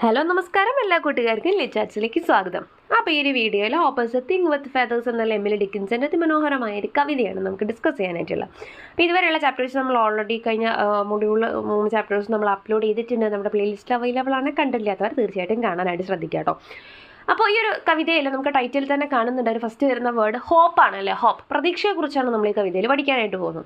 Hello നമസ്കാരം എല്ലാ കൂട്ടുകാർക്കും ലിച്ചാറ്റ്സിലേക്ക് സ്വാഗതം. അപ്പോൾ ഈ ഒരു വീഡിയോയിൽ ഓപ്പോസിറ്റ് തിങ് വിത്ത് ഫെദേഴ്സ് എന്നുള്ള എമിലി ഡിക്കിൻസിൻ്റെ അതിമനോഹരമായ ഒരു കവിതയാണ് നമുക്ക് ഡിസ്കസ് ചെയ്യാനായിട്ടുള്ളത്. അപ്പോൾ ഇതുവരെയുള്ള ചാപ്റ്റേഴ്സ് നമ്മൾ ഓൾറെഡി കഴിഞ്ഞ മൊഡ്യൂൾ 3 ചാപ്റ്റേഴ്സ് നമ്മൾ അപ്ലോഡ് ചെയ്തിട്ടുണ്ട്. നമ്മുടെ പ്ലേലിസ്റ്റ് അവൈലബിൾ ആണ്. കണ്ടില്ലാത്തവർ തീർച്ചയായിട്ടും കാണാനായിട്ട് ശ്രദ്ധിക്കുക കേട്ടോ. അപ്പോൾ ഈ ഒരു കവിതയിൽ നമുക്ക് ടൈറ്റിൽ തന്നെ കാണുന്നുണ്ട്, ഒരു ഫസ്റ്റ് വരുന്ന വേർഡ് ഹോപ്പാണ് അല്ലേ. ഹോപ്പ്, പ്രതീക്ഷയെക്കുറിച്ചാണ് നമ്മൾ ഈ കവിതയിൽ പഠിക്കാനായിട്ട് പോകുന്നത്.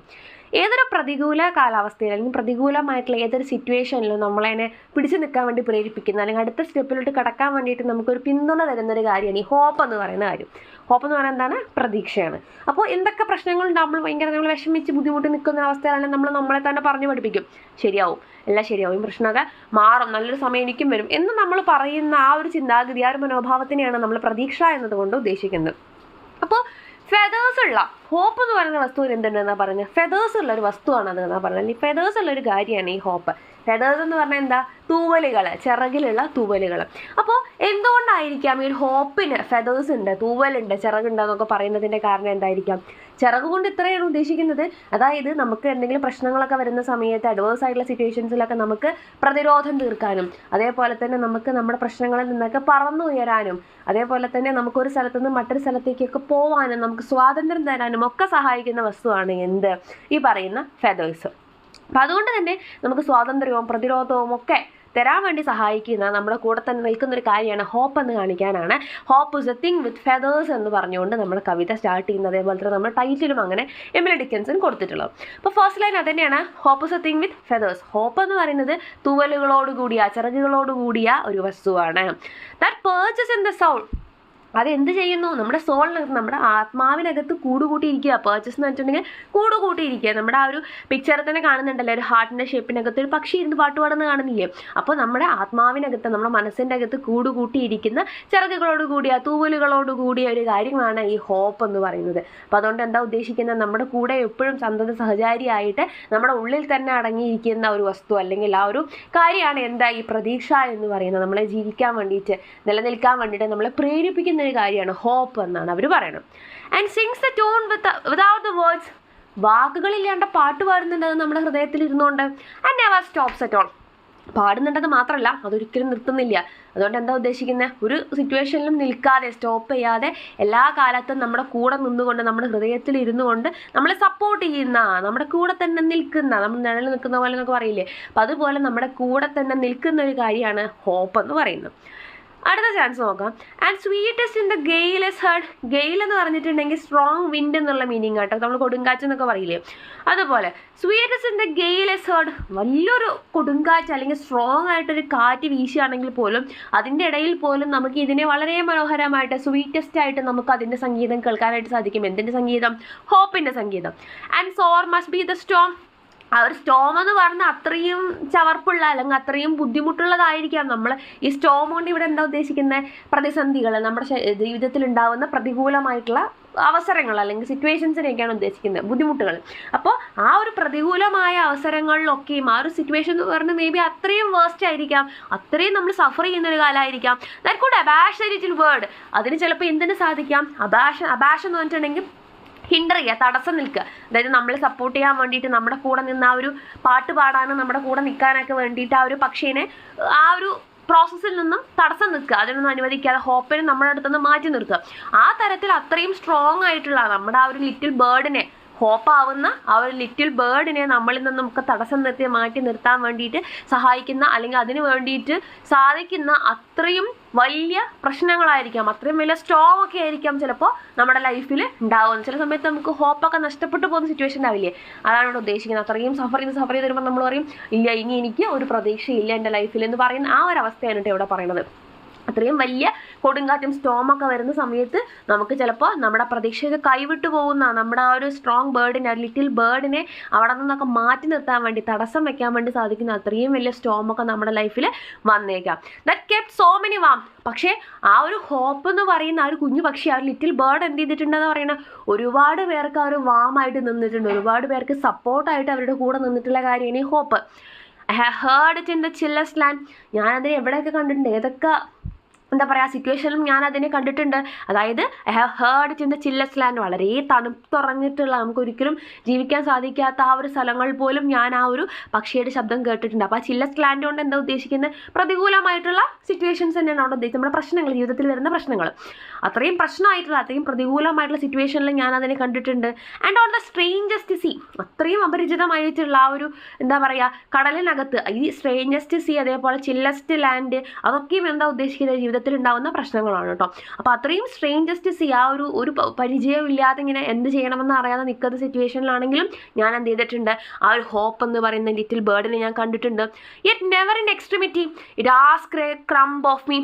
ഏതൊരു പ്രതികൂല കാലാവസ്ഥയിൽ അല്ലെങ്കിൽ പ്രതികൂലമായിട്ടുള്ള ഏതൊരു സിറ്റുവേഷനിലും നമ്മളതിനെ പിടിച്ചു നിൽക്കാൻ വേണ്ടി പ്രേരിപ്പിക്കുന്ന അല്ലെങ്കിൽ അടുത്ത സ്റ്റെപ്പിലോട്ട് കടക്കാൻ വേണ്ടിയിട്ട് നമുക്കൊരു പിന്തുണ തരുന്നൊരു കാര്യമാണ് ഈ ഹോപ്പ് എന്ന് പറയുന്ന കാര്യം. ഹോപ്പ് എന്ന് പറയുന്നത് എന്താണ്? പ്രതീക്ഷയാണ്. അപ്പോൾ എന്തൊക്കെ പ്രശ്നങ്ങളുണ്ടാകുമ്പോൾ നമ്മൾ വിഷമിച്ച് ബുദ്ധിമുട്ടി നിൽക്കുന്ന അവസ്ഥയിലാണെങ്കിൽ നമ്മളെ തന്നെ പറഞ്ഞു പഠിപ്പിക്കും, ശരിയാവും, എല്ലാം ശരിയാവും, പ്രശ്നമൊക്കെ മാറും, നല്ലൊരു സമയം എനിക്കും വരും എന്ന് നമ്മൾ പറയുന്ന ആ ഒരു ചിന്താഗതി, ആ ഒരു മനോഭാവത്തിനെയാണ് നമ്മൾ പ്രതീക്ഷ എന്നതുകൊണ്ട് ഉദ്ദേശിക്കുന്നത്. അപ്പോൾ ഫെദേഴ്സ് ഉള്ള ഹോപ്പ് എന്ന് പറയുന്ന വസ്തുവിൽ എന്തുണ്ടെന്നാണ് പറഞ്ഞത്? ഫെദേഴ്സ് ഉള്ള ഒരു വസ്തുവാണ് അത് എന്നാണ് പറഞ്ഞത്. ഈ ഫെദേഴ്സ് ഉള്ള ഒരു കാര്യമാണ് ഈ ഹോപ്പ്. ഫെദേഴ്സ് എന്ന് പറഞ്ഞാൽ എന്താ? തൂവലുകൾ, ചിറകിലുള്ള തൂവലുകൾ. അപ്പോൾ എന്തുകൊണ്ടായിരിക്കാം ഈ ഒരു ഹോപ്പിന് ഫെദേഴ്സ് ഉണ്ട്, തൂവലുണ്ട്, ചിറകുണ്ട് എന്നൊക്കെ പറയുന്നതിൻ്റെ കാരണം എന്തായിരിക്കാം? ചിറക് കൊണ്ട് ഇത്രയാണ് ഉദ്ദേശിക്കുന്നത്. അതായത് നമുക്ക് എന്തെങ്കിലും പ്രശ്നങ്ങളൊക്കെ വരുന്ന സമയത്ത് അഡ്വേഴ്സ് ആയിട്ടുള്ള സിറ്റുവേഷൻസിലൊക്കെ നമുക്ക് പ്രതിരോധം തീർക്കാനും അതേപോലെ തന്നെ നമുക്ക് നമ്മുടെ പ്രശ്നങ്ങളിൽ നിന്നൊക്കെ പറന്നുയരാനും അതേപോലെ തന്നെ നമുക്കൊരു സ്ഥലത്തു നിന്ന് മറ്റൊരു സ്ഥലത്തേക്കൊക്കെ പോകാനും നമുക്ക് സ്വാതന്ത്ര്യം തരാനും ഒക്കെ സഹായിക്കുന്ന വസ്തുവാണ് എന്ത്? ഈ പറയുന്ന ഫെദേഴ്സ്. അപ്പം അതുകൊണ്ട് തന്നെ നമുക്ക് സ്വാതന്ത്ര്യവും പ്രതിരോധവും ഒക്കെ തരാൻ വേണ്ടി സഹായിക്കുന്ന നമ്മുടെ കൂടെ തന്നെ നിൽക്കുന്ന ഒരു കാര്യമാണ് ഹോപ്പ് എന്ന് കാണിക്കാനാണ് hope is a thing with feathers എന്ന് പറഞ്ഞുകൊണ്ട് നമ്മുടെ കവിത സ്റ്റാർട്ട് ചെയ്യുന്നത്. അതേപോലെ തന്നെ നമ്മുടെ ടൈറ്റിലും അങ്ങനെ എമിലി ഡിക്കിൻസൺ കൊടുത്തിട്ടുള്ളത്. അപ്പോൾ ഫസ്റ്റ് ലൈൻ അത് തന്നെയാണ്, hope is a thing with feathers. Hope എന്ന് പറയുന്നത് തൂവലുകളോട് കൂടിയ, ചിറകുകളോട് കൂടിയ ഒരു വസ്തുവാണ്. That perches in the soul. അത് എന്ത് ചെയ്യുന്നു? നമ്മുടെ സോളിനകത്ത്, നമ്മുടെ ആത്മാവിനകത്ത് കൂടുകൂട്ടിയിരിക്കുക. പേർച്ചസ് എന്ന് വെച്ചിട്ടുണ്ടെങ്കിൽ കൂടുകൂട്ടിയിരിക്കുക. നമ്മുടെ ആ ഒരു പിക്ചറിൽ തന്നെ കാണുന്നുണ്ടല്ലോ, ഒരു ഹാർട്ടിൻ്റെ ഷേപ്പിനകത്ത് ഒരു പക്ഷി ഇരുന്ന് പാട്ടുപാടുന്ന കാണുന്നില്ലേ? അപ്പോൾ നമ്മുടെ ആത്മാവിനകത്ത്, നമ്മുടെ മനസ്സിൻ്റെ അകത്ത് കൂടുകൂട്ടിയിരിക്കുന്ന ചിറകുകളോട് കൂടിയ, തൂവലുകളോട് കൂടിയ ഒരു കാര്യമാണ് ഈ ഹോപ്പ് എന്ന് പറയുന്നത്. അപ്പോൾ അതുകൊണ്ട് എന്താ ഉദ്ദേശിക്കുന്നത്? നമ്മുടെ കൂടെ എപ്പോഴും സന്തത സഹചാരിയായിട്ട് നമ്മുടെ ഉള്ളിൽ തന്നെ അടങ്ങിയിരിക്കുന്ന ഒരു വസ്തു അല്ലെങ്കിൽ ആ ഒരു കാര്യമാണ് എന്താ? ഈ പ്രതീക്ഷ എന്ന് പറയുന്നത്. നമ്മളെ ജീവിക്കാൻ വേണ്ടിയിട്ട്, നിലനിൽക്കാൻ വേണ്ടിയിട്ട് നമ്മളെ പ്രേരിപ്പിക്കുന്ന ഒരു കാര്യമാണ് ഹോപ്പ് എന്നാണ് അവർ പറയുന്നത്. And sings the tune without the words. വാക്കുകളില്ലാണ്ട് പാട്ട് പാടുന്നുണ്ട് അത് നമ്മുടെ ഹൃദയത്തിൽ ഇരുന്നുകൊണ്ട്. And never stops at all. പാടുന്നുണ്ടെന്ന് മാത്രമല്ല, അതൊരിക്കലും നിർത്തുന്നില്ല. അതുകൊണ്ട് എന്താ ഉദ്ദേശിക്കുന്നത്? ഒരു സിറ്റുവേഷനിലും നിൽക്കാതെ, സ്റ്റോപ്പ് ചെയ്യാതെ എല്ലാ കാലത്തും നമ്മുടെ കൂടെ നിന്നുകൊണ്ട്, നമ്മുടെ ഹൃദയത്തിൽ ഇരുന്നു കൊണ്ട് നമ്മളെ സപ്പോർട്ട് ചെയ്യുന്ന, നമ്മുടെ കൂടെ തന്നെ നിൽക്കുന്ന, നമ്മൾ നിഴൽ നിൽക്കുന്ന പോലെ എന്നൊക്കെ പറയില്ലേ, അപ്പം അതുപോലെ നമ്മുടെ കൂടെ തന്നെ നിൽക്കുന്ന ഒരു കാര്യമാണ് ഹോപ്പ് എന്ന് പറയുന്നത്. അടുത്ത ചാൻസ് നോക്കാം. And sweetest in the gale is heard. Gale എന്ന് പറഞ്ഞിട്ടുണ്ടെങ്കിൽ സ്ട്രോങ് വിൻഡ് എന്നുള്ള മീനിങ് കേട്ടോ. നമ്മൾ കൊടുങ്കാറ്റ് എന്നൊക്കെ പറയില്ലേ, അതുപോലെ sweetest in the gale is heard. വലിയൊരു കൊടുങ്കാറ്റ് അല്ലെങ്കിൽ സ്ട്രോങ് ആയിട്ടൊരു കാറ്റ് വീശുകയാണെങ്കിൽ പോലും അതിൻ്റെ ഇടയിൽ പോലും നമുക്ക് ഇതിനെ വളരെ മനോഹരമായിട്ട്, സ്വീറ്റസ്റ്റ് ആയിട്ട് നമുക്ക് അതിൻ്റെ സംഗീതം കേൾക്കാനായിട്ട് സാധിക്കും. എന്തിൻ്റെ സംഗീതം? ഹോപ്പിൻ്റെ സംഗീതം. And sore must be the storm. ആ ഒരു സ്റ്റോം എന്ന് പറഞ്ഞാൽ അത്രയും ചവർപ്പുള്ള അല്ലെങ്കിൽ അത്രയും ബുദ്ധിമുട്ടുള്ളതായിരിക്കാം. നമ്മൾ ഈ സ്റ്റോം കൊണ്ട് ഇവിടെ എന്താ ഉദ്ദേശിക്കുന്നത്? പ്രതിസന്ധികൾ, നമ്മുടെ ജീവിതത്തിൽ ഉണ്ടാകുന്ന പ്രതികൂലമായിട്ടുള്ള അവസരങ്ങൾ അല്ലെങ്കിൽ സിറ്റുവേഷൻസിനെയൊക്കെയാണ് ഉദ്ദേശിക്കുന്നത്, ബുദ്ധിമുട്ടുകൾ. അപ്പോൾ ആ ഒരു പ്രതികൂലമായ അവസരങ്ങളിലൊക്കെയും ആ ഒരു സിറ്റുവേഷൻ എന്ന് പറഞ്ഞാൽ മേ ബി അത്രയും വേസ്റ്റ് ആയിരിക്കാം, അത്രയും നമ്മൾ സഫർ ചെയ്യുന്ന ഒരു കാലമായിരിക്കാം. That could abash a little word. അതിന് ചിലപ്പോൾ എന്തിനു സാധിക്കാം? അബാഷ് എന്ന് പറഞ്ഞിട്ടുണ്ടെങ്കിൽ ഹിൻഡർ ചെയ്യുക, തടസ്സം നിൽക്കുക. അതായത് നമ്മളെ സപ്പോർട്ട് ചെയ്യാൻ വേണ്ടിയിട്ട്, നമ്മുടെ കൂടെ നിന്ന് ആ ഒരു പാട്ട് പാടാനും നമ്മുടെ കൂടെ നിൽക്കാനൊക്കെ വേണ്ടിയിട്ട് ആ ഒരു പക്ഷീനെ ആ ഒരു പ്രോസസ്സിൽ നിന്നും തടസ്സം നിൽക്കുക, അതിനൊന്നും അനുവദിക്കാതെ ഹോപ്പിനെ നമ്മുടെ അടുത്തുനിന്ന് മാറ്റി നിർത്തുക. ആ തരത്തിൽ അത്രയും സ്ട്രോങ് ആയിട്ടുള്ള നമ്മുടെ ആ ഒരു ലിറ്റിൽ ബേർഡിനെ, ഹോപ്പാവുന്ന ആ ഒരു ലിറ്റിൽ ബേർഡിനെ നമ്മളിൽ നിന്ന് നമുക്ക് തടസ്സം നിർത്തി മാറ്റി നിർത്താൻ വേണ്ടിയിട്ട് സഹായിക്കുന്ന അല്ലെങ്കിൽ അതിന് വേണ്ടിയിട്ട് സാധിക്കുന്ന അത്രയും വലിയ പ്രശ്നങ്ങളായിരിക്കാം, അത്രയും വലിയ സ്റ്റോം ഒക്കെ ആയിരിക്കാം ചിലപ്പോൾ നമ്മുടെ ലൈഫിൽ ഉണ്ടാകുന്നത്. ചില സമയത്ത് നമുക്ക് ഹോപ്പൊക്കെ നഷ്ടപ്പെട്ടു പോകുന്ന സിറ്റുവേഷൻ ഉണ്ടാവില്ലേ, അതാണ് ഇവിടെ ഉദ്ദേശിക്കുന്നത്. അത്രയും സഫർ ചെയ്ത് വരുമ്പോൾ നമ്മൾ പറയും, ഇല്ല ഇനി എനിക്ക് ഒരു പ്രതീക്ഷയില്ല എൻ്റെ ലൈഫിൽ എന്ന് പറയുന്ന ആ ഒരു അവസ്ഥയാണ് ഇവിടെ പറയുന്നത്. അത്രയും വലിയ കൊടുങ്കാറ്റും സ്റ്റോമൊക്കെ വരുന്ന സമയത്ത് നമുക്ക് ചിലപ്പോൾ നമ്മുടെ പ്രതീക്ഷയൊക്കെ കൈവിട്ടു പോകുന്ന നമ്മുടെ ആ ഒരു സ്ട്രോങ് ബേർഡിനെ, ആ ലിറ്റിൽ ബേർഡിനെ അവിടെ നിന്നൊക്കെ മാറ്റി നിർത്താൻ വേണ്ടി, തടസ്സം വെക്കാൻ വേണ്ടി സാധിക്കുന്ന അത്രയും വലിയ സ്റ്റോമൊക്കെ നമ്മുടെ ലൈഫിൽ വന്നേക്കാം. That kept so many warm. പക്ഷേ ആ ഒരു ഹോപ്പ് എന്ന് പറയുന്ന ആ ഒരു കുഞ്ഞു പക്ഷി, ആ ഒരു ലിറ്റിൽ ബേർഡ് എന്ത് ചെയ്തിട്ടുണ്ടെന്ന് പറയുന്നത്, ഒരുപാട് പേർക്ക് ആ ഒരു വാമായിട്ട് നിന്നിട്ടുണ്ട്, ഒരുപാട് പേർക്ക് സപ്പോർട്ടായിട്ട് അവരുടെ കൂടെ നിന്നിട്ടുള്ള കാര്യമാണ് ഈ hope. I have heard it in the chillest land. ഞാനതിനെ എവിടെയൊക്കെ കണ്ടിട്ടുണ്ട്, ഏതൊക്കെ എന്താ പറയുക സിറ്റുവേഷനിലും ഞാൻ അതിനെ കണ്ടിട്ടുണ്ട്. അതായത് I have heard in the chillest land, വളരെ തണുത്തുറഞ്ഞിട്ടുള്ള നമുക്കൊരിക്കലും ജീവിക്കാൻ സാധിക്കാത്ത ആ ഒരു സ്ഥലങ്ങളിൽ പോലും ഞാൻ ആ ഒരു പക്ഷിയുടെ ശബ്ദം കേട്ടിട്ടുണ്ട്. അപ്പോൾ ആ ചില്ലസ്റ്റ് ലാൻഡ് കൊണ്ട് എന്താ ഉദ്ദേശിക്കുന്നത്, പ്രതികൂലമായിട്ടുള്ള സിറ്റുവേഷൻസ് തന്നെയാണ് അവിടെ ഉദ്ദേശിച്ചത്. നമ്മുടെ പ്രശ്നങ്ങൾ, ജീവിതത്തിൽ വരുന്ന പ്രശ്നങ്ങൾ, അത്രയും പ്രശ്നമായിട്ടുള്ള അത്രയും പ്രതികൂലമായിട്ടുള്ള സിറ്റുവേഷനിൽ ഞാൻ അതിനെ കണ്ടിട്ടുണ്ട്. And on the strangest sea, അത്രയും അപരിചിതമായിട്ടുള്ള ആ ഒരു എന്താ പറയുക കടലിനകത്ത് ഈ സ്ട്രേഞ്ചസ്റ്റ് സീ, അതേപോലെ ചില്ലസ്റ്റ് ലാൻഡ്, അതൊക്കെയും എന്താ ഉദ്ദേശിക്കുന്നത് ജീവിതത്തിൽ ഉണ്ടാവുന്ന പ്രശ്നങ്ങളാണ് കേട്ടോ. അപ്പോൾ അത്രയും സ്ട്രേഞ്ചസ്റ്റ് സീ, ആ ഒരു പരിചയമില്ലാതെ ഇങ്ങനെ എന്ത് ചെയ്യണമെന്ന് അറിയാതെ നിൽക്കുന്ന സിറ്റുവേഷനിലാണെങ്കിലും ഞാൻ എന്ത് ചെയ്തിട്ടുണ്ട്, ആ ഒരു ഹോപ്പ് എന്ന് പറയുന്ന ലിറ്റിൽ ബേർഡിനെ ഞാൻ കണ്ടിട്ടുണ്ട്. Yet never in extremity it asked A crumb of me.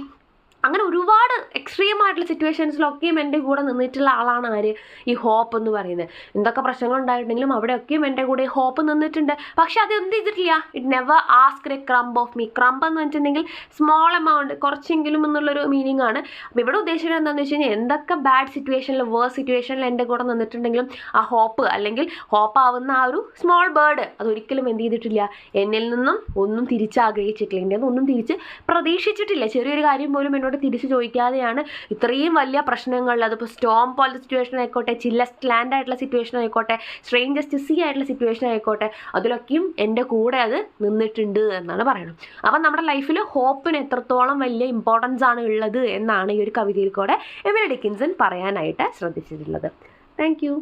അങ്ങനെ ഒരുപാട് എക്സ്ട്രീം ആയിട്ടുള്ള സിറ്റുവേഷൻസിലൊക്കെയും എൻ്റെ കൂടെ നിന്നിട്ടുള്ള ആളാണ് ആര്, ഈ ഹോപ്പ് എന്ന് പറയുന്നത്. എന്തൊക്കെ പ്രശ്നങ്ങൾ ഉണ്ടായിട്ടുണ്ടെങ്കിലും അവിടെയൊക്കെയും എൻ്റെ കൂടെ ഹോപ്പ് നിന്നിട്ടുണ്ട്. പക്ഷെ അത് എന്ത് ചെയ്തിട്ടില്ല, it never asked A crumb of me. Crumb എന്ന് വെച്ചിട്ടുണ്ടെങ്കിൽ സ്മോൾ എമൗണ്ട്, കുറച്ചെങ്കിലും എന്നുള്ളൊരു മീനിങ് ആണ്. അപ്പോൾ ഇവിടെ ഉദ്ദേശിക്കുന്നത് എന്താണെന്ന് വെച്ച് കഴിഞ്ഞാൽ എന്തൊക്കെ ബാഡ് സിറ്റുവേഷനിൽ, വേഴ്സ് സിറ്റുവേഷനിൽ എൻ്റെ കൂടെ നിന്നിട്ടുണ്ടെങ്കിലും ആ ഹോപ്പ് അല്ലെങ്കിൽ ഹോപ്പ് ആവുന്ന ആ ഒരു സ്മോൾ ബേർഡ് അതൊരിക്കലും എന്ത് ചെയ്തിട്ടില്ല, എന്നിൽ നിന്നും ഒന്നും തിരിച്ചാഗ്രഹിച്ചിട്ടില്ല, എൻ്റെ ഒന്നും തിരിച്ച് പ്രതീക്ഷിച്ചിട്ടില്ല. ചെറിയൊരു കാര്യം പോലും എന്നോട് തിരിച്ച് ചോദിക്കാതെയാണ് ഇത്രയും വലിയ പ്രശ്നങ്ങളിൽ, അതിപ്പോൾ സ്റ്റോം പോലത്തെ സിറ്റുവേഷൻ ആയിക്കോട്ടെ, ചില്ലസ്റ്റ് ലാൻഡ് ആയിട്ടുള്ള സിറ്റുവേഷൻ ആയിക്കോട്ടെ, സ്ട്രേഞ്ചസ്റ്റ് സീ ആയിട്ടുള്ള സിറ്റുവേഷൻ ആയിക്കോട്ടെ, അതിലൊക്കെയും എൻ്റെ കൂടെ അത് നിന്നിട്ടുണ്ട് എന്നാണ് പറയുന്നത്. അപ്പം നമ്മുടെ ലൈഫിൽ ഹോപ്പിന് എത്രത്തോളം വലിയ ഇമ്പോർട്ടൻസ് ആണ് ഉള്ളത് എന്നാണ് ഈ ഒരു കവിതയിൽ കൂടെ എമിലി ഡിക്കിൻസൺ പറയാനായിട്ട് ശ്രദ്ധിച്ചിട്ടുള്ളത്. Thank you.